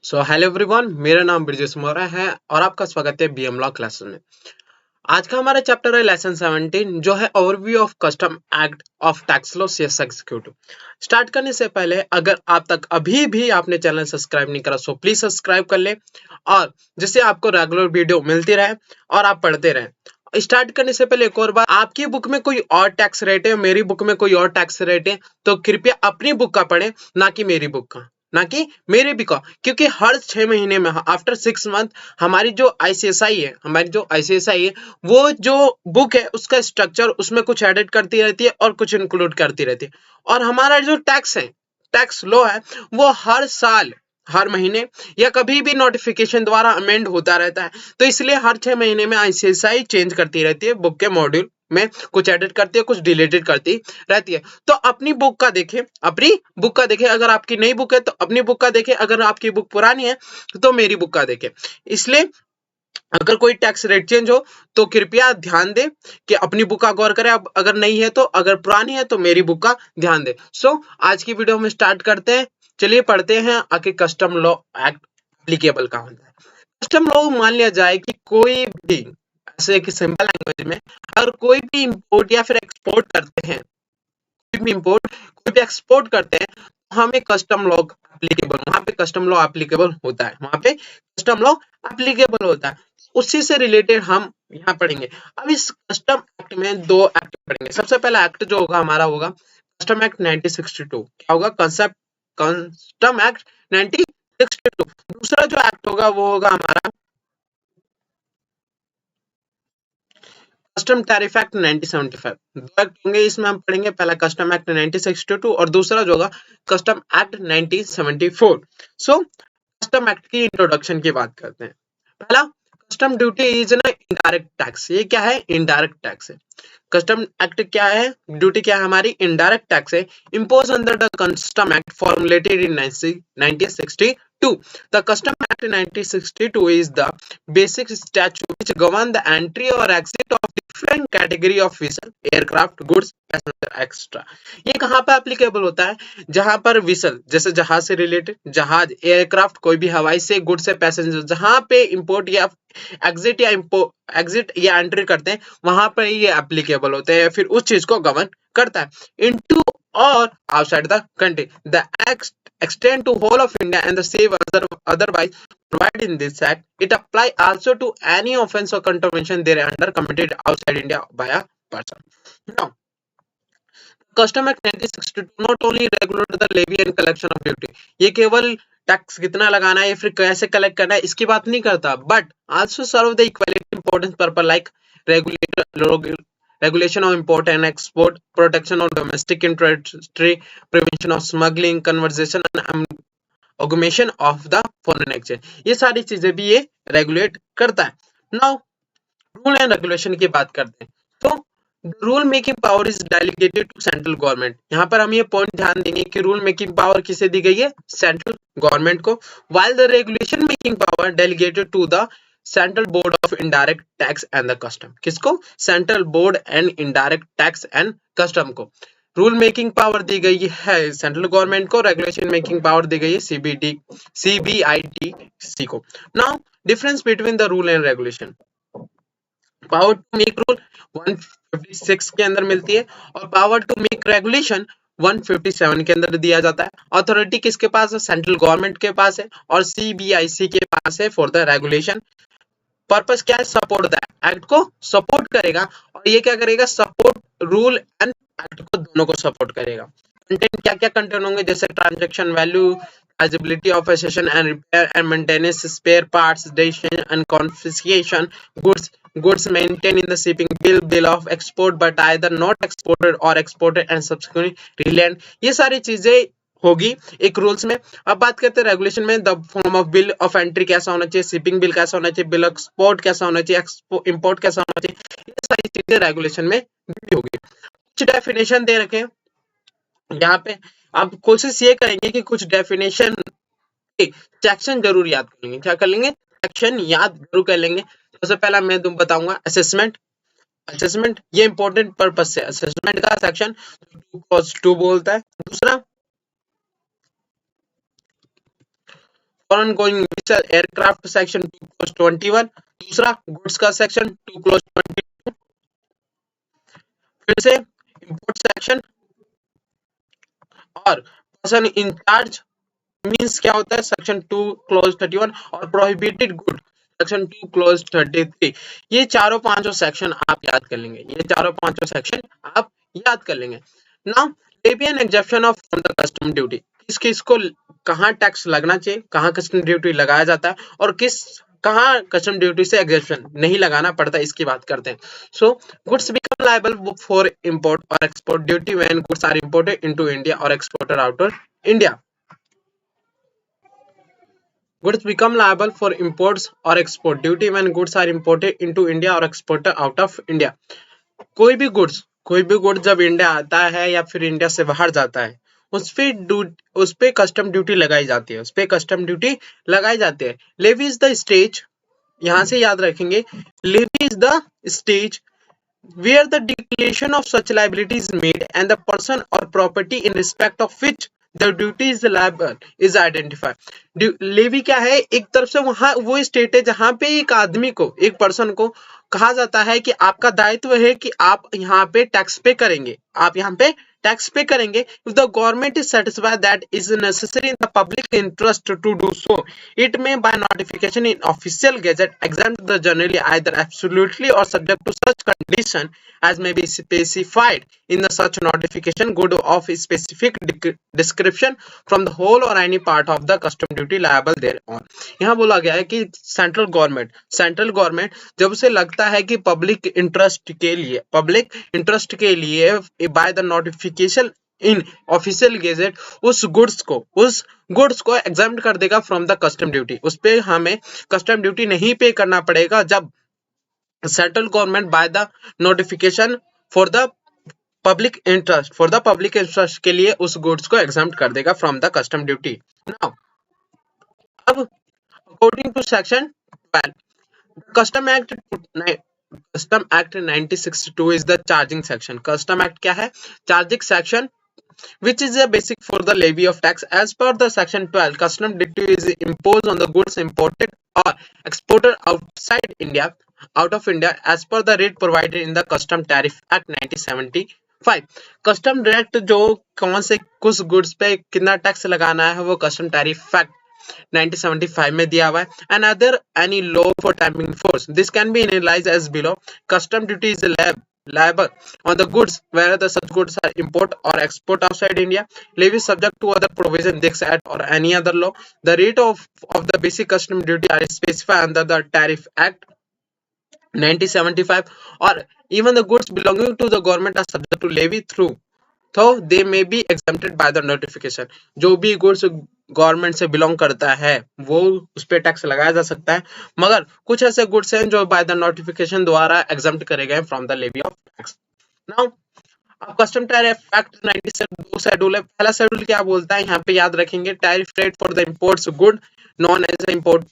Hello everyone, मेरा नाम ब्रिजेश मौर्य है और आपका स्वागत है बीएम लॉ क्लासेस में। आज का हमारा चैप्टर है लेसन 17 जो है overview of custom act of tax law CS executive. Start करने से पहले अगर आप तक अभी भी आपने चैनल सब्सक्राइब नहीं करा सो प्लीज सब्सक्राइब कर ले और जिससे आपको रेगुलर वीडियो मिलती रहे और आप पढ़ते रहें। स्टार्ट करने से पहले एक और बात, आपकी बुक में कोई और टैक्स रेट है, मेरी बुक में कोई और टैक्स रेट है, तो कृपया अपनी बुक का पढ़ें, ना कि मेरी बुक का, ना कि मेरे भी का, क्योंकि हर 6 महीने में आफ्टर 6 मंथ हमारी जो आईसीएसआई है वो जो बुक है उसका स्ट्रक्चर उसमें कुछ एडिट करती रहती है और कुछ इंक्लूड करती रहती है। और हमारा जो टैक्स लॉ है वो हर साल, हर महीने या कभी भी नोटिफिकेशन द्वारा अमेंड होता रहता है। तो इसलिए हर 6 महीने में आईसीएसआई चेंज करती रहती है, बुक के मॉड्यूल में कुछ एडिट करती है, कुछ डिलीटेड करती रहती है। तो अपनी बुक का देखें, अगर आपकी नई बुक है तो अपनी बुक का देखें, अगर आपकी बुक पुरानी है तो मेरी बुक का देखें। इसलिए अगर कोई टैक्स रेट चेंज हो तो कृपया ध्यान दें कि अपनी बुक का गौर करें, अब अगर नहीं है तो, अगर पुरानी है तो मेरी बुक का ध्यान दें। आज की वीडियो में स्टार्ट करते हैं। चलिए पढ़ते हैं आगे कस्टम लॉ एक्ट एप्लीकेबल का होता है। कस्टम लॉ मान लिया जाए कि कोई भी, ऐसे कि सिंपल लैंग्वेज में, अगर कोई भी इंपोर्ट या फिर एक्सपोर्ट करते हैं, कोई भी एक्सपोर्ट करते हैं तो हमें कस्टम लॉ एप्लीकेबल, वहां पे कस्टम लॉ एप्लीकेबल होता है, उसी से रिलेटेड हम यहाँ पढ़ेंगे। अब इस कस्टम एक्ट में दो एक्ट पढ़ेंगे। सबसे पहला एक्ट जो होगा हमारा होगा कस्टम एक्ट 1962। क्या होगा? Custom act 1962। दूसरा जो एक्ट होगा वो होगा हमारा कस्टम टैरिफ एक्ट 1975। दो एक्ट होंगे इसमें हम पढ़ेंगे, पहला कस्टम एक्ट 1962 और दूसरा जो होगा कस्टम एक्ट 1974। कस्टम एक्ट की इंट्रोडक्शन की बात करते हैं। पहला, custom duty is an indirect tax. ये क्या है? इनडायरेक्ट टैक्स है। कस्टम एक्ट क्या है? ड्यूटी क्या है हमारी? इनडायरेक्ट टैक्स है, impose under the custom act formulated in 1962। The Custom Act 1962 is the basic statute which govern the entry or exit of different category of vessel, aircraft, goods, passenger, extra। ये कहाँ पे applicable होता है? जहां पर whistle, जैसे जहाज से रिलेटेड, जहाज, एयरक्राफ्ट, कोई भी हवाई से, गुड से, पैसेंजर, जहां पे इंपोर्ट या एग्जिट या एंट्री करते हैं वहां पर ये एप्लीकेबल होते हैं, फिर उस चीज को गवर्न करता है। इनटू और outside the country, the extend to whole of India and the save otherwise provided in this act. It apply also to any offence or contravention thereunder committed outside India by a person. Now, Custom Act 1962 not only regulate the levy and collection of duty, ये केवल tax कितना लगाना है या फिर कैसे collect करना है इसकी बात नहीं करता, but also serve the equality importance purpose like regulation of import and export, protection of domestic industry, prevention of smuggling, conservation and augmentation of the foreign exchange, ये सारी चीजें भी ये रेगुलेट करता है। नाउ रूल एंड रेगुलेशन की बात करते हैं तो rule making power is delegated to central government. यहाँ पर हम ये पॉइंट ध्यान देंगे कि रूल मेकिंग पावर किसे दी गई है? सेंट्रल गवर्नमेंट को। While the regulation making power delegated to the central board of indirect tax and the custom. किसको? Central board and indirect tax and custom को। रूल मेकिंग पावर दी गई है सेंट्रल गवर्नमेंट को, रेगुलेशन मेकिंग पावर दी गई है CBITC को। Now difference between the rule and regulation. Power to make rule 156 के अंदर मिलती है और पावर टू मेक रेगुलेशन 157 के अंदर दिया जाता है। अथॉरिटी किसके पास है? सेंट्रल गवर्नमेंट के पास है और सीबीआईसी के पास है फॉर द रेगुलेशन। पर्पस क्या है? सपोर्ट द एक्ट को सपोर्ट करेगा और ये क्या करेगा? सपोर्ट रूल एंड एक्ट को, दोनों को सपोर्ट करेगा। कंटेंट क्या क्या कंटेंट होंगे? जैसे transaction value, eligibility of accession and repair and maintenance, spare parts, destruction and confiscation, goods maintained in the shipping, bill of export but either not exported or exported and subsequently reland, ये सारी चीजें होगी एक rules में। अब बात करते हैं रेगुलेशन में। The form of bill of entry कैसा होना चाहिए, शिपिंग बिल कैसा होना चाहिए, बिल ऑफ एक्सपोर्ट कैसा होना चाहिए, इंपोर्ट कैसा होना चाहिए, ये सारी चीजें रेगुलेशन में भी होगी। कुछ डेफिनेशन दे रखे यहाँ पे, आप कोशिश ये करेंगे कि कुछ डेफिनेशन सेक्शन जरूर याद कर लेंगे। क्या कर लेंगे? सेक्शन याद जरूर कर लेंगे। सबसे पहला मैं तुम बताऊंगा असेसमेंट ये इंपॉर्टेंट पर्पस से असेसमेंट का सेक्शन 2 बोलता है। दूसरा foreign going vehicle aircraft section 2 close 21, दूसरा गुड्स का सेक्शन 2 क्लोज 22, फिर से इंपोर्ट सेक्शन और पर्सन इन चार्ज मींस क्या होता है सेक्शन 2 क्लोज 31 और प्रोहिबिटेड गुड सेक्शन 2 क्लोज 33। ये चारों पांचों सेक्शन आप याद कर लेंगे, ये चारों पांचों सेक्शन आप याद कर लेंगे। Now levy an exemption of from the custom duty, किस किस को कहाँ टैक्स लगना चाहिए, कहाँ कस्टम ड्यूटी लगाया जाता है और किस कहाँ कस्टम ड्यूटी से एग्जेप्शन नहीं लगाना पड़ता, इसकी बात करते हैं। So goods become liable for import और export duty when goods are imported into India और exported out of India. Goods become liable for imports or export duty when goods are imported into India or exported out of India. कोई भी goods जब India आता है या फिर India से बाहर जाता है उस पे कस्टम ड्यूटी लगाई जाती है, लेवी इज द स्टेज, यहां से याद रखेंगे, levy is the stage where the declaration of such liability is made and the person or property in respect of which the duty is liable is identified। Levy क्या है, एक तरफ से वहां वो स्टेट है जहां पे एक आदमी को, एक पर्सन को कहा जाता है कि आपका दायित्व है कि आप यहाँ पे टैक्स पे करेंगे, आप यहाँ पे टैक्स पे करेंगे। if the government is satisfied that is necessary in the public interest to do so, it may by notification in official gazette exempt the generally either absolutely or subject to such condition as may be specified in the such notification good of specific description from the whole or any part of the custom duty liable thereon। यहाँ बोला गया है कि central government जब उसे लगता है कि पब्लिक इंटरेस्ट के लिए bye the notification in official gazette उस गुड्स को एग्जाम्प्ट कर देगा फ्रॉम द कस्टम ड्यूटी, उस पे हमें कस्टम ड्यूटी नहीं पे करना पड़ेगा जब central government by the notification for the public interest के लिए उस गुड्स को एग्जाम्प्ट कर देगा from the custom duty. Now अब according to section 12 custom act 1962 is the charging section। custom act क्या है, charging section which is a basic for the levy of tax as per the section 12 custom duty is imposed on the goods imported or exported out of India as per the rate provided in the custom tariff act 1975। Custom direct जो कौन से कुछ goods पे कितना tax लगाना है वो custom tariff act 1975 में दिया हुआ है। Another any law for tamping force, this can be analyzed as below। custom duty is liable on the goods whether the such goods are import or export outside India, levy subject to other provision this act or any other law। the rate of the basic custom duty are specified under the tariff act 1975 or even the goods belonging to the government are subject to levy through तो they may be exempted by the notification. जो भी goods government से belong करता है वो उस पर tax लगाया जा सकता है, मगर कुछ ऐसे गुड्स हैं जो बाय द नोटिफिकेशन द्वारा एग्जेम्प्ट करे गए from the levy of tax. Now अब कस्टम टैरिफ एक्ट 92 शेड्यूल है। पहला शेड्यूल क्या बोलता है यहाँ पे याद रखेंगे, tariff rate for the imports good known as import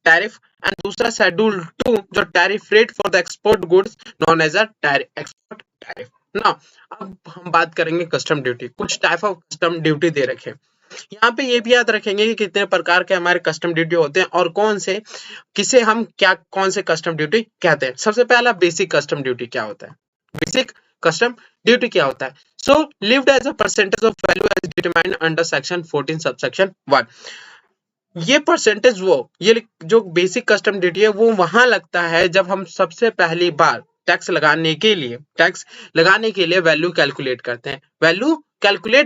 tariff, and दूसरा शेड्यूल 2 जो tariff rate for the export goods known as a export tariff. ना अब हम बात करेंगे कस्टम ड्यूटी, कुछ टाइप ऑफ कस्टम ड्यूटी दे रखे हैं यहाँ पे, ये भी याद रखेंगे कि कितने प्रकार के हमारे कस्टम ड्यूटी होते हैं और कौन से कस्टम ड्यूटी कहते हैं। सबसे पहला बेसिक कस्टम ड्यूटी क्या होता है, so levied as a percentage of value as determined under section 14 subsection 1। ये परसेंटेज ये जो बेसिक कस्टम ड्यूटी है वो वहां लगता है जब हम सबसे पहली बार टैक्स लगाने के लिए वैल्यू कैलकुलेट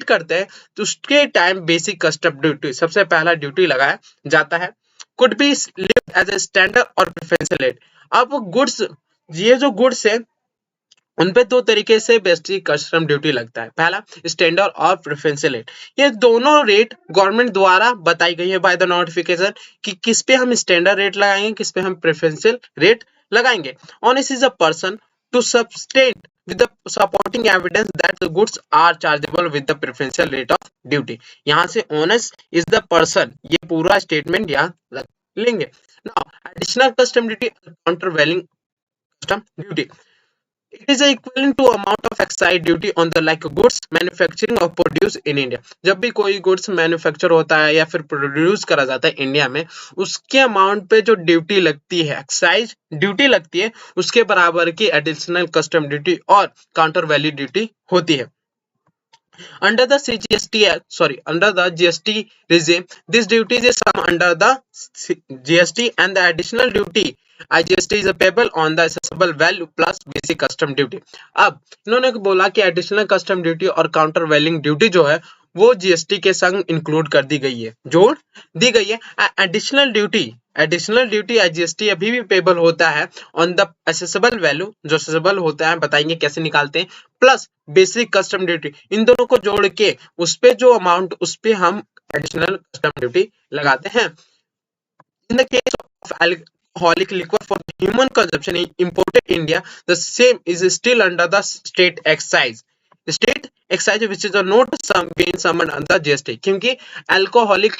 करते हैं, तो उसके टाइम बेसिक कस्टम ड्यूटी सबसे पहला ड्यूटी लगाया जाता है। Could be levied as a standard और प्रेफरेंशियल रेट। अब ये जो गुड्स है उन पे दो तरीके से बेसिक कस्टम ड्यूटी लगता है, पहला स्टैंडर्ड और प्रेफरेंशियल रेट। ये दोनों रेट गवर्नमेंट द्वारा बताई गई है बाय द नोटिफिकेशन कि किस पे हम स्टैंडर्ड रेट लगाएंगे, किस पे हम प्रेफरेंशियल रेट लगाएंगे। Onus is a person to substantiate with the supporting evidence that the goods are chargeable with the preferential rate of duty। यहाँ से honest is the person, ये पूरा स्टेटमेंट यहाँ लग लेंगे। Now additional custom duty, countervailing custom duty। It is equal to amount of excise duty on the like goods manufacturing और produce in India. जब भी कोई गुड्स मैन्युफैक्चर होता है या फिर प्रोड्यूस करा जाता है इंडिया में, उसके अमाउंट पे जो ड्यूटी लगती है, एक्साइज ड्यूटी लगती है, उसके बराबर की एडिशनल कस्टम ड्यूटी और काउंटर वैल्यू ड्यूटी होती है। Under the under the GST regime, this duty is sum under the GST and the additional duty IGST is payable on the assessable value plus basic custom duty। अब इन्होंने बोला कि additional custom duty और counter valuing duty जो है वो GST के संग इंक्लूड कर दी गई है, जोड़ दी गई है। एडिशनल ड्यूटी आईजीएसटी अभी भी पेबल होता है ऑन द असेसेबल वैल्यू, जो असेसेबल होता है बताएंगे कैसे निकालते हैं, प्लस बेसिक कस्टम ड्यूटी। इन दोनों को जोड़ के उस पे जो अमाउंट, उस पे हम एडिशनल कस्टम ड्यूटी लगाते हैं। इन the case of alcoholic liquor for human consumption imported India, the same is still under the state excise which is not being summoned under GST। क्योंकि अल्कोहलिक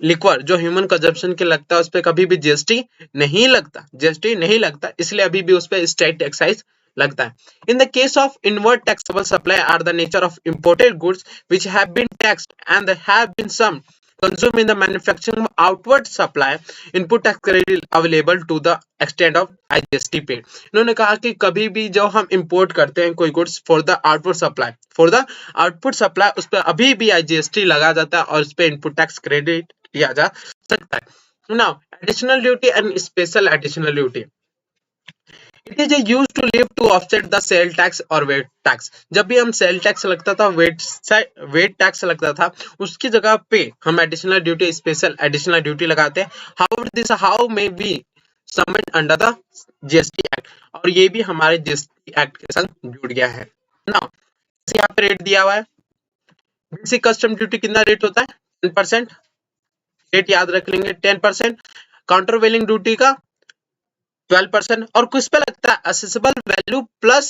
लिक्वर जो human consumption के लगता है उस पर कभी भी जीएसटी नहीं लगता, इसलिए अभी भी उस पर स्टेट एक्साइज लगता है। In the case of inward taxable supply are the nature of imported goods which have been taxed and have been some consumed in the manufacturing outward supply, input tax credit available to the extent of IGST paid। इन्होंने कहा कि कभी भी जो हम import करते हैं कोई goods for the output supply उस पर अभी भी IGST लगा जाता है और उस पर इनपुट टैक्स क्रेडिट दिया जा सकता है। Now additional duty and special additional duty, it is use to levy to offset the sale tax और वेट टैक्स। जब भी हम सेल टैक्स लगता था, वेट टैक्स लगता था, उसकी जगह पे हम additional duty, special additional duty लगाते हैं। How may be summoned under the GST act, और ये भी हमारे जीएसटी एक्ट के संग जुड़ गया है। नाउ यहाँ पे रेट दिया हुआ है, बेसिक कस्टम ड्यूटी कितना रेट होता है 10%, रेट याद रख लेंगे 10%। काउंटर वेलिंग ड्यूटी का 12% और किस पे लगता है असेसेबल वैल्यू प्लस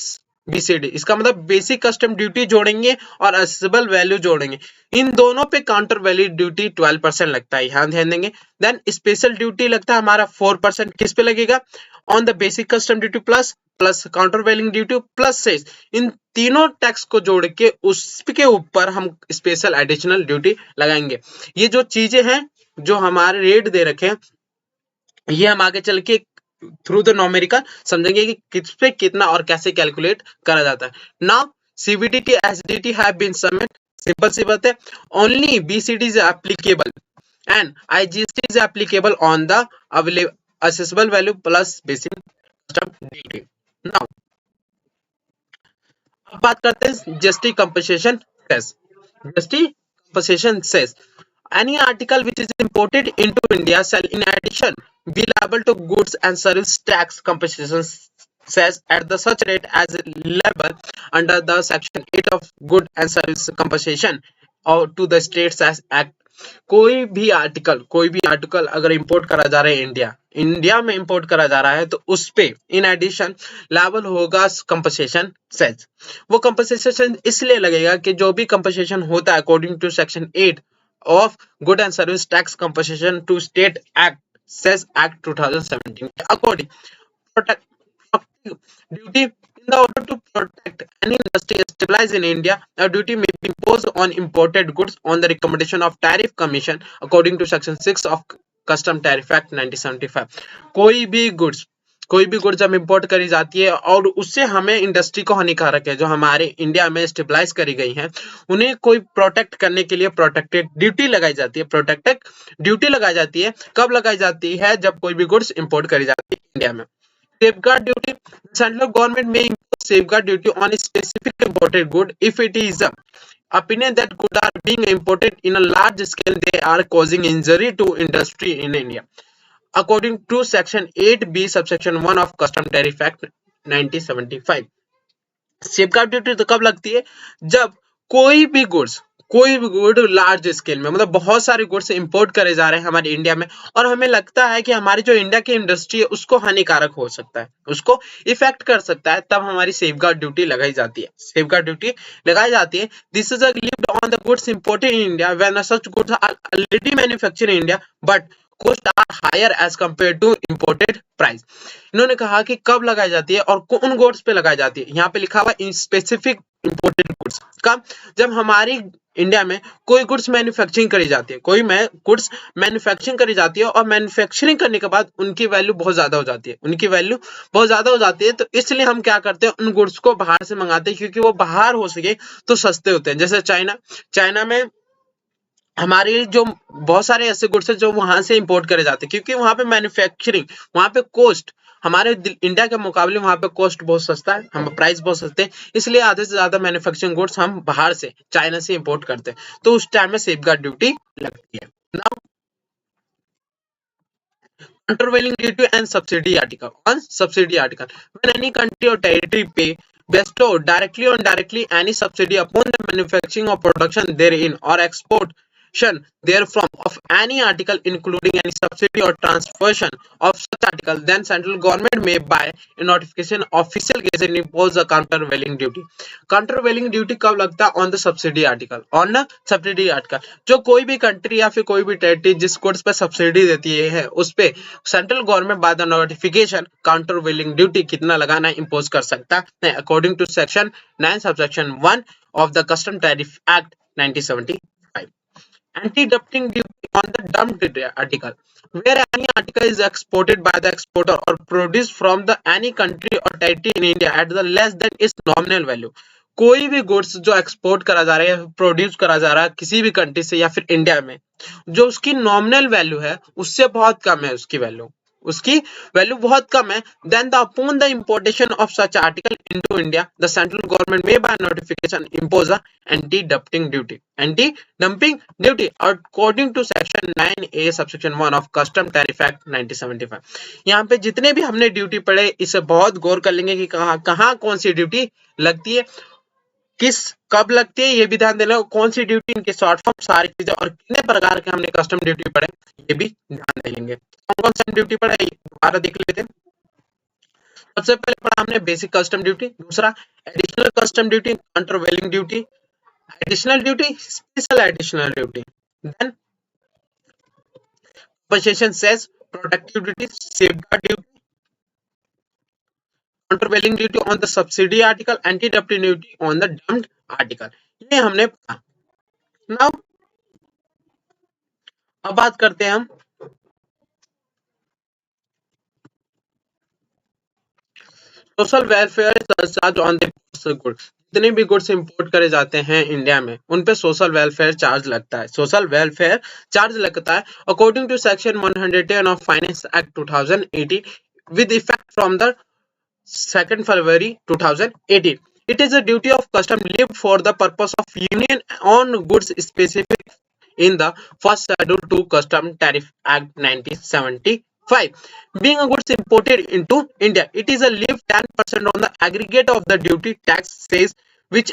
बीसीडी। इसका मतलब बेसिक कस्टम ड्यूटी जोड़ेंगे और असेसेबल वैल्यू जोड़ेंगे, इन दोनों पे काउंटर वैल्यू ड्यूटी 12% लगता है, यहाँ ध्यान देंगे। देन स्पेशल ड्यूटी लगता है हमारा 4%, किस पे लगेगा on the basic custom duty plus counter value duty plus cess. इन तीनों टैक्स को जोड़ के उसके ऊपर हम स्पेशल एडिशनल ड्यूटी लगाएंगे। ये जो चीजें हैं जो हमारे रेट दे रखे हैं, ये हम आगे चल के थ्रू द न्यूमेरिकल समझेंगे कि किस पे कितना और कैसे कैलकुलेट करा जाता है। Now CBDT SDT have been submit, simple सी बात है, only BCD is applicable and IGST is applicable on the assessable value plus basic custom duty. Now अब बात करते हैं GST compensation cess. Any article which is imported into India shall in addition be liable to goods and service tax compensation cess at the such rate as liable under the section 8 of good and service compensation or to the states as act। कोई भी article अगर import करा जा रहा है India में import करा जा रहा है तो उस पे इन एडिशन लायबल होगा कंपनसेशन सेस। वो कंपनसेशन इसलिए लगेगा कि जो भी कंपनसेशन होता है according to section 8 of Good and Service Tax Compensation to State Act Cess Act 2017 according duty in order to protect any industry stabilized in India, a duty may be imposed on imported goods on the recommendation of Tariff Commission according to section 6 of Custom Tariff Act 1975। कोई भी goods जब import करी जाती है और उससे हमें industry को हानिकारक है जो हमारे इंडिया में स्टेबलाइज करी गई है, उन्हें कोई प्रोटेक्ट करने के लिए प्रोटेक्टेड ड्यूटी लगाई जाती है। प्रोटेक्टेड ड्यूटी लगाई जाती है कब लगाई जाती है? जब कोई भी गुड्स इंपोर्ट करी जाती है इंडिया में। सेफगार्ड ड्यूटी, सेंट्रल गवर्नमेंट में impose safeguard duty on a specific imported good if it is opinion that goods are being imported in a large scale, they are causing injury to industry in India according to section 8b subsection 1 of Custom Tariff Act 1975। Safeguard duty तो कब लगती है? जब कोई भी good large scale में, मतलब बहुत सारे गुड्स इंपोर्ट करे जा रहे हैं हमारे इंडिया में और हमें लगता है कि हमारी जो इंडिया की इंडस्ट्री है उसको हानिकारक हो सकता है, उसको इफेक्ट कर सकता है, तब हमारी सेफगार्ड ड्यूटी लगाई जाती है। This is levied on the goods imported in India when such goods are already manufactured in India but cost are higher as compared to imported price. इन्होंने कहा कि कब लगाई जाती है और कौन गुड्स पे लगाई जाती है। यहाँ पे लिखा हुआ इन स्पेसिफिक इंपोर्टेड गुड्स। कब? जब हमारी इंडिया में कोई गुड्स मैन्युफैक्चरिंग करी जाती है, कोई गुड्स मैन्युफैक्चरिंग करी जाती है और मैन्युफैक्चरिंग करने के बाद उनकी वैल्यू बहुत ज्यादा हो जाती है, उनकी वैल्यू बहुत ज्यादा हो जाती है, तो इसलिए हम क्या करते हैं, उन गुड्स को बाहर से मंगाते हैं, क्योंकि वो बाहर हो सके तो सस्ते होते हैं। जैसे चाइना में हमारी जो बहुत सारे ऐसे गुड्स हैं जो वहां से इंपोर्ट करे जाते हैं, क्योंकि वहां पे मैन्युफैक्चरिंग, वहां पे कोस्ट हमारे इंडिया के मुकाबले वहां पे कॉस्ट बहुत सस्ता है, हम प्राइस बहुत सस्ते हैं, इसलिए आधे से ज्यादा मैन्युफैक्चरिंग गुड्स हम बाहर से चाइना से इंपोर्ट करते हैं, तो उस टाइम में सेफगार्ड ड्यूटी लगती है। Now countervailing duty and subsidy article. On subsidy article, when any country or territory pay bestow directly or indirectly any subsidy upon the manufacturing or production therein or exportation therefrom of any article including any subsidy or transfersion of such article, then central government may by a notification official gazette impose a countervailing duty. countervailing duty कब लगता है? On the subsidy article, on the subsidy article. जो कोई भी country या फिर कोई भी टेरिटरी जिस गुड्स पे सब्सिडी देती है उस पे central government by the notification countervailing duty कितना लगाना इंपोज कर सकता है, according to section 9 subsection 1 of the custom tariff act 1975. Anti-dumping duty on the dumped article, where any article is exported by the exporter or produced from the any country or territory in India at the less than its nominal value. कोई भी goods जो export करा जा रहा है, produce करा जा रहा है किसी भी कंट्री से या फिर इंडिया में, जो उसकी नॉमिनल वैल्यू है उससे बहुत कम है, उसकी वैल्यू बहुत कम है, then the upon the importation of such article into India, the central government may by notification impose a anti-dumping duty according to section 9A subsection 1 of Custom Tariff Act 1975. यहाँ पे जितने भी हमने ड्यूटी पढ़े इसे बहुत गौर कर लेंगे कि कहाँ कौन सी ड्यूटी लगती है, कब लगती है, ये भी ध्यान देना, कौन सी ड्यूटी, इनके शॉर्ट फॉर्म, सारी चीजें, और कितने प्रकार के हमने कस्टम ड्यूटी पढ़े ये भी ध्यान देंगे। कौन कौन सी ड्यूटी पढ़े दोबारा देख लेते हैं। सबसे पहले पढ़ा हमने बेसिक कस्टम ड्यूटी, दूसरा additional custom duty, countervailing duty, additional duty, special additional duty, then compensation cess, protective duty, safeguard duty, countervailing duty on the subsidy article, anti-dumping duty on the dumped article, ये हमने पढ़ा। Now अब बात करते हैं हम social welfare charge on the goods. जितने भी गुड्स इंपोर्ट करे जाते हैं इंडिया में उन पे सोशल वेलफेयर चार्ज लगता है, सोशल वेलफेयर चार्ज लगता है according to section 110 of finance act 2018 with effect from the 2nd February 2018. It is a duty of custom levied for the purpose of union on goods specific in the first schedule to Custom Tariff Act 1975. Being a goods imported into India, it is a levy 10% on the aggregate of the duty tax sales which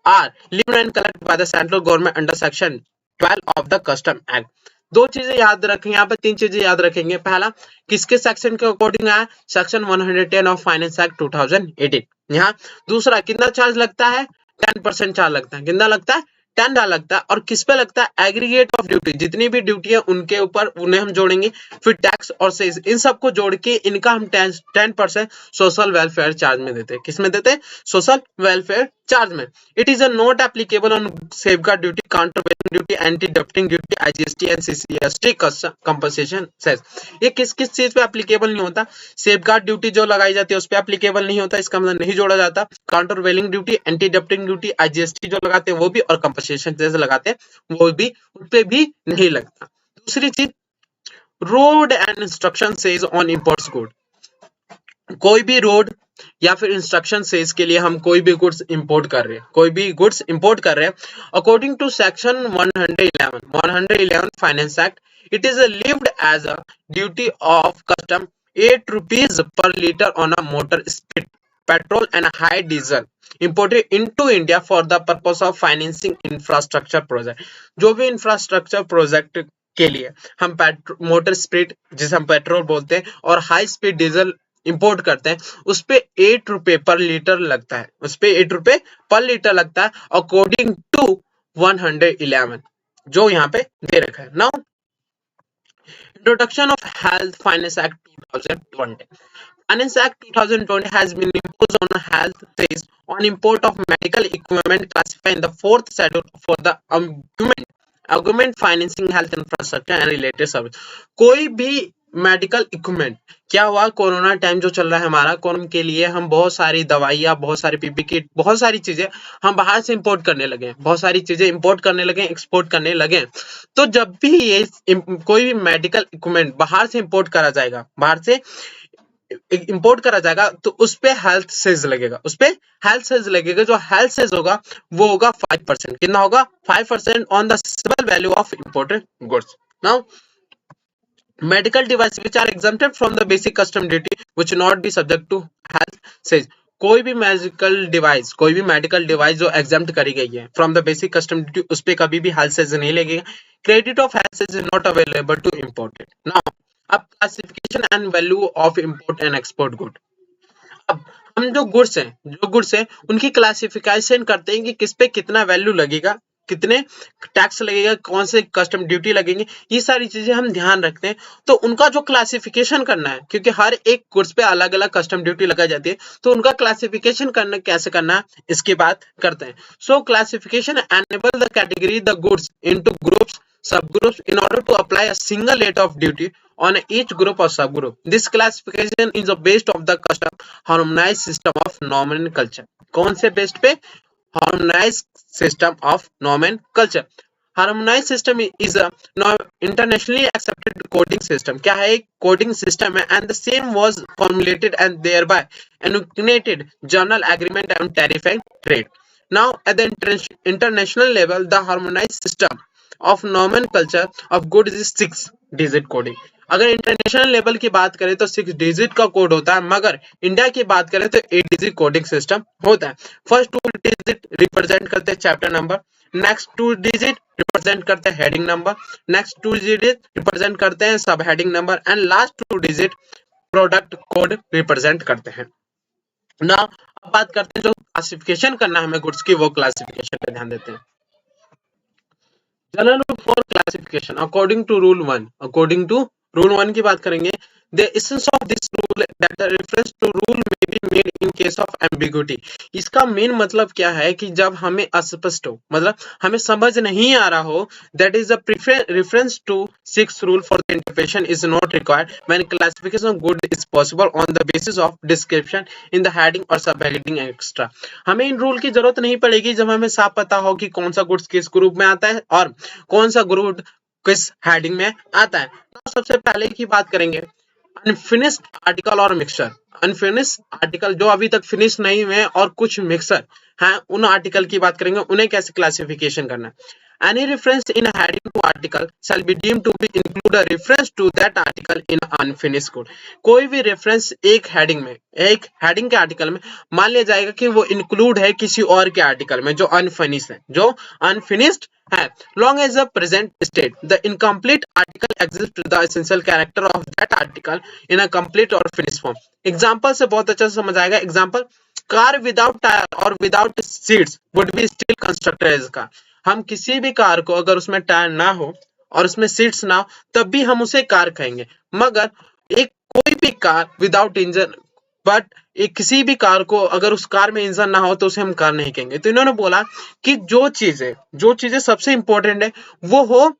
are levied and collected by the central government under section 12 of the Custom Act. दो चीजें याद रखें, यहाँ पे तीन चीजें याद रखेंगे। पहला, किसके सेक्शन के अकॉर्डिंग आया? Section 110 of finance act 2018। यहाँ दूसरा, कितना चार्ज लगता है? 10% चार्ज लगता है। कितना लगता है? 10 लगता है। और किस पे लगता है? एग्रीगेट ऑफ ड्यूटी, जितनी भी ड्यूटी है उनके ऊपर उन्हें हम जोड़ेंगे, फिर टैक्स और सेस, इन सबको जोड़ के इनका हम 10% सोशल वेलफेयर चार्ज में देते हैं। किस में देते हैं? सोशल वेलफेयर चार्ज में। It is a not applicable on safeguard duty, countervailing duty, anti dumping duty, IGST and CCST compensation cess. ये किस किस चीज पे एप्लीकेबल नहीं होता? सेफगार्ड ड्यूटी जो लगाई जाती है उस पे एप्लीकेबल नहीं होता, इसका मतलब नहीं जोड़ा जाता। Countervailing duty, anti dumping duty, IGST जो लगाते हैं वो भी, और कंपनसेशन सेस लगाते हैं वो भी, उस पे भी नहीं लगता। दूसरी चीज, road and instruction says on imports good. कोई भी रोड या फिर इंस्ट्रक्शन सेज के लिए हम कोई भी गुड्स इंपोर्ट कर रहे हैं, according to section 111 finance act, it is levied as a duty of custom 8 rupees per litre on a motor speed petrol and high diesel imported into India for the purpose of financing infrastructure project। जो भी infrastructure project के लिए हम motor speed, जिसे हम petrol बोलते हैं, और हाई स्पीड डीजल इंपोर्ट करते हैं, उस पे 8 रुपए पर लीटर लगता है, अकॉर्डिंग टू 111 जो यहाँ पे दे रखा है। Now Introduction of Health Finance Act 2020. Finance Act 2020 has been imposed on health tax on import of medical equipment classified in the fourth schedule for the augment financing health infrastructure and related service. कोई भी medical equipment, क्या हुआ corona time जो चल रहा है हमारा, corona के लिए हम बहुत सारी दवाइयाँ, बहुत सारी पीपी किट, बहुत सारी चीजें हम बाहर से इंपोर्ट करने लगे हैं, बहुत सारी चीजें इंपोर्ट करने लगे, एक्सपोर्ट करने लगे। तो जब भी ये कोई भी मेडिकल इक्विपमेंट बाहर से इंपोर्ट करा जाएगा, बाहर से इंपोर्ट करा जाएगा, तो उस पे हेल्थ सेज लगेगा, उस पे हेल्थ सेज लगेगा। जो हेल्थ सेज होगा वो होगा 5%। कितना होगा? 5% on the saleable value of imported goods. Now medical device which are exempted from the basic custom duty which not be subject to health says, कोई भी मेडिकल डिवाइस जो एग्जाम्प्ट करी गई है from the basic custom duty, उस पे कभी भी हेल्थ सेज नहीं लगेगा। Credit of health cess is not available to imported. Now अब classification and value of import and export good. अब हम जो गुड्स हैं उनकी क्लासिफिकेशन करते हैं कि किस पे कितना वैल्यू लगेगा, कितने टैक्स लगेगा, कौन से कस्टम ड्यूटी लगेंगे, ये सारी चीजें हम ध्यान रखते हैं। तो उनका जो क्लासिफिकेशन करना है, क्योंकि हर एक गुड्स पे अलग अलग कस्टम ड्यूटी लगाई जाती है, तो उनका क्लासिफिकेशन करना कैसे करना है इसकी बात करते हैं। सो classification enable the category the goods into groups subgroups in order to apply a single rate of duty on each group or subgroup. This classification is based on the custom harmonized system of nomenclature. कौन से based पे? Harmonized system of nomenclature. Harmonized system is a internationally accepted coding system. क्या है? एक coding system है, and the same was formulated and thereby enacted journal agreement and tariff and trade. Now at the international level, the harmonized system of nomenclature of goods is 6 digit coding. अगर international level की बात करें तो 6 digit का code होता है, मगर India की बात करें तो 8 डिजिट कोडिंग सिस्टम होता है। फर्स्ट 2 डिजिट रिप्रेजेंट करते हैं chapter number, next 2 digit represent करते हैं heading number, next 2 digit represent करते हैं सब heading number, and last 2 digit product code represent करते हैं। ना अब बात करते हैं जो क्लासिफिकेशन करना है हमें गुड्स की, वो क्लासिफिकेशन पे ध्यान देते हैं। General rule for classification according to rule 1 की बात करेंगे। The essence of this rule that the reference to rule may be made in case of ambiguity. इसका मेन मतलब क्या है कि जब हमें अस्पष्ट हो, मतलब हमें समझ नहीं आ रहा हो, that is the reference to 6th rule for the interpretation is not required when classification of good is possible on the basis of description in the heading or subheading extra. हमें इन रूल की जरूरत नहीं पड़ेगी जब हमें साफ पता हो कि कौन सा गुड्स किस ग्रुप में आता है और कौन सा गुड किस हेडिंग में आता है। तो सबसे पहले की बात करेंगे अनफिनिश्ड आर्टिकल और मिक्सचर। अनफिनिश्ड आर्टिकल जो अभी तक फिनिश नहीं हुए और कुछ मिक्सर हैं, उन आर्टिकल की बात करेंगे, उन्हें कैसे क्लासिफिकेशन करना है। Any reference in a heading to article shall be deemed to be include a reference to that article in unfinished good. कोई भी रेफरेंस एक हेडिंग के आर्टिकल में मान लिया जाएगा कि वो इंक्लूड है किसी और के आर्टिकल में जो अनफिनिश्ड है, long as the present state the incomplete article exists the essential character of that article in a complete or finished form. Example से बहुत अच्छा से समझ आएगा। एग्जाम्पल, कार विदाउट टायर और without seats would be still constructed as car. हम किसी भी कार को अगर उसमें टायर ना हो और उसमें सीट्स ना हो तब भी हम उसे कार कहेंगे, मगर एक कोई भी कार विदाउट इंजन, बट एक किसी भी कार को अगर उस कार में इंजन ना हो तो उसे हम कार नहीं कहेंगे। तो इन्होंने बोला कि जो चीजें सबसे इंपॉर्टेंट है वो हो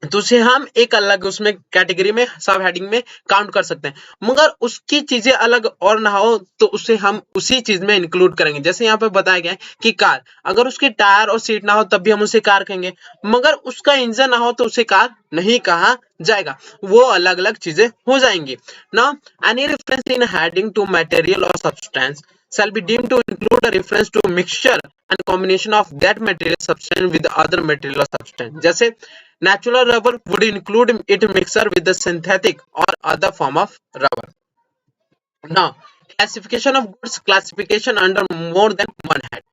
तो उसे हम एक अलग उसमें कैटेगरी में सब हेडिंग में काउंट कर सकते हैं, मगर उसकी चीजें अलग और ना हो तो उसे हम उसी चीज में इंक्लूड करेंगे। जैसे यहाँ पे बताया गया है कि कार, अगर उसकी टायर और सीट ना हो तब भी हम उसे कार कहेंगे, मगर उसका इंजन ना हो तो उसे कार नहीं कहा जाएगा, वो अलग अलग चीजें हो जाएंगी। Now any reference in heading to material और substance shall be deemed to include a reference to mixture and combination of that material substance with other material or substance. जैसे natural rubber would include it mixture with the synthetic or other form of rubber. Now classification of goods, classification under more than one head.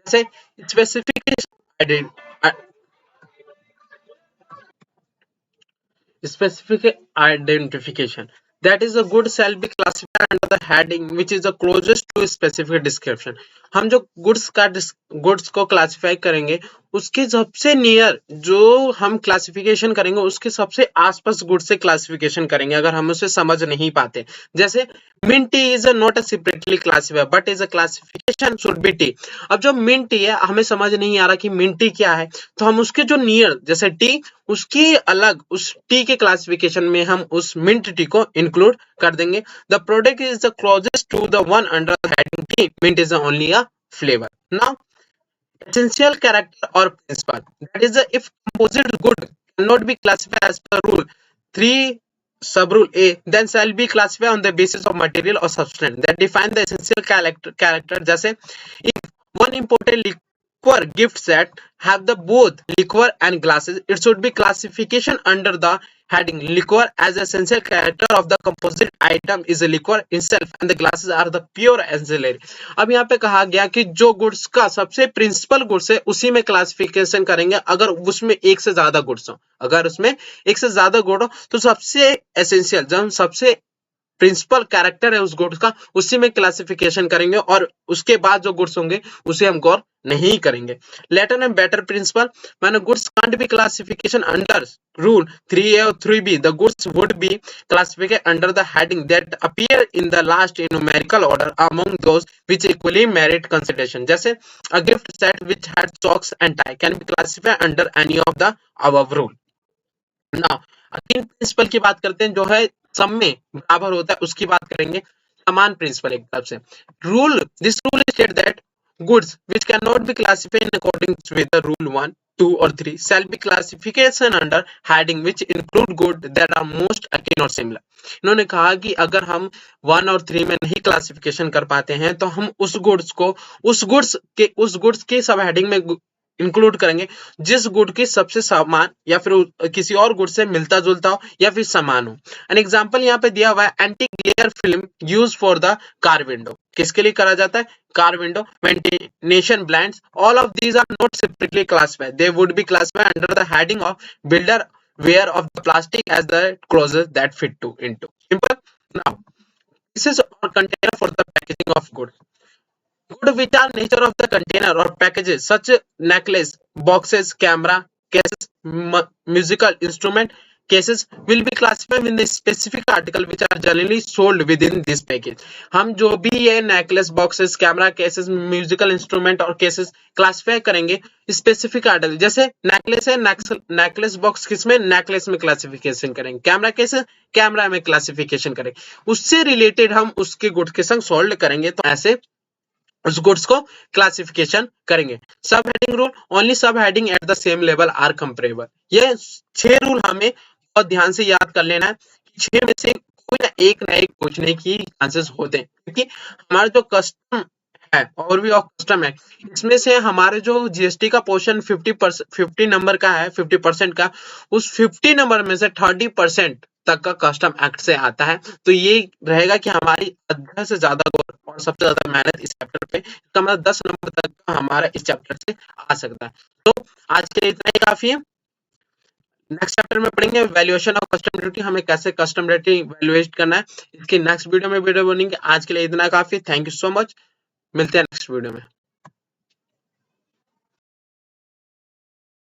जैसे specific identification, that is a good shall be classified under the heading which is the closest to a specific description. हम जो goods को classify करेंगे उसके सबसे near जो हम classification करेंगे उसके सबसे आसपास गुड से क्लासिफिकेशन करेंगे अगर हम उसे समझ नहीं पाते। जैसे मिन T is not a separately classified but is a classification should be T. अब जो मिन टी है हमें समझ नहीं आ रहा कि मिन टी क्या है, तो हम उसके जो नियर जैसे टी उसकी अलग उस टी के क्लासिफिकेशन में हम उस मिंट टी को इंक्लूड कर देंगे। The product is the closest to the one under the heading tea, mint is only a flavor. Now, essential character or principle. That is, if composite good cannot be classified as per rule 3 sub-rule A, then shall be classified on the basis of material or substance that define the essential character. जैसे if one imported liquor gift set have the both liquor and glasses, it should be classification under the heading liquor as essential character of the composite item is a liquor itself and the glasses are the pure ancillary. अब यहाँ पे कहा गया कि जो goods का सबसे principal goods है उसी में क्लासिफिकेशन करेंगे अगर उसमें एक से ज्यादा गुड्स हो, अगर उसमें एक से ज्यादा गुड हो तो सबसे एसेंशियल जब हम सबसे प्रिंसिपल कैरेक्टर है उस गुड्स का उसी में क्लासिफिकेशन करेंगे और उसके बाद जो गुड्स होंगे उसे हम गौर नहीं करेंगे। लेटर एंड बेटर प्रिंसिपल मैंने goods can't be classification under rule 3A or 3B, the goods would be classified under the heading that appear in the last in numerical order among those which equally merit consideration. जैसे a gift set which had socks and tie can be classified under any of the above rule. Now, again principle की बात करते हैं जो है सब में बराबर होता है उसकी बात करेंगे। समान प्रिंसिपल एक तरफ से rule this rule state that goods which cannot be classified in accordance with the rule 1, 2 or 3 shall be classification under heading which include goods that are most akin or similar. इन्होंने कहा कि अगर हम 1 और 3 में नहीं क्लासिफिकेशन कर पाते हैं तो हम उस गुड्स को उस गुड्स के सब हेडिंग में इंक्लूड करेंगे जिस गुड की सबसे समान या फिर किसी और गुड से मिलता जुलता हो या फिर समान हो। एन एग्जांपल यहाँ पे दिया हुआ है anti glare film use for the car window, किसके लिए करा जाता है? Car window ventilation blinds, all of these are not separately classified, they would be classified under the heading of builder ware of the plastic as the closes that fit to into. Simple. Now this is और container for the packaging of goods. Good which are nature of the container or packages such necklace, boxes, camera, cases, musical instrument cases will be classified in the specific article which are generally sold within this package. हम जो भी ये necklace, boxes, camera, cases, musical instrument और cases classify करेंगे specific article. जैसे necklace है, necklace box किसमें? Necklace में क्लासिफिकेशन करेंगे। कैमरा केस, कैमरा में क्लासिफिकेशन करेंगे। उससे रिलेटेड हम उसके गुड के संग सोल्व करेंगे तो ऐसे उस गुड्स को क्लासिफिकेशन करेंगे। Subheading rule only subheading at the same level are comparable. ये 6 रूल हमें बहुत ध्यान से याद कर लेना है कि 6 में से कोई ना एक पूछने की चांसेस होते हैं क्योंकि हमारा जो कस्टम है ओवरव्यू ऑफ कस्टम है इसमें से हमारे जो जीएसटी का पोर्शन 50 नंबर का है 50% का, उस 50 नंबर में से 30% तक का कस्टम एक्ट से आता है। तो ये रहेगा कि हमारी आधा से ज्यादा और सबसे ज्यादा मेहनत इस चैप्टर पे, इसका मतलब 10 नंबर तक का हमारा इस चैप्टर से आ सकता है। तो आज के लिए इतना ही काफी है। नेक्स्ट चैप्टर में पढ़ेंगे वैल्यूएशन ऑफ कस्टम ड्यूटी, हमें कैसे कस्टम ड्यूटी वैल्यूएट करना है। इसकी नेक्स्ट वीडियो में वीडियो बनेंगे। आज के लिए इतना काफी। Thank you so much. मिलते हैं नेक्स्ट वीडियो में।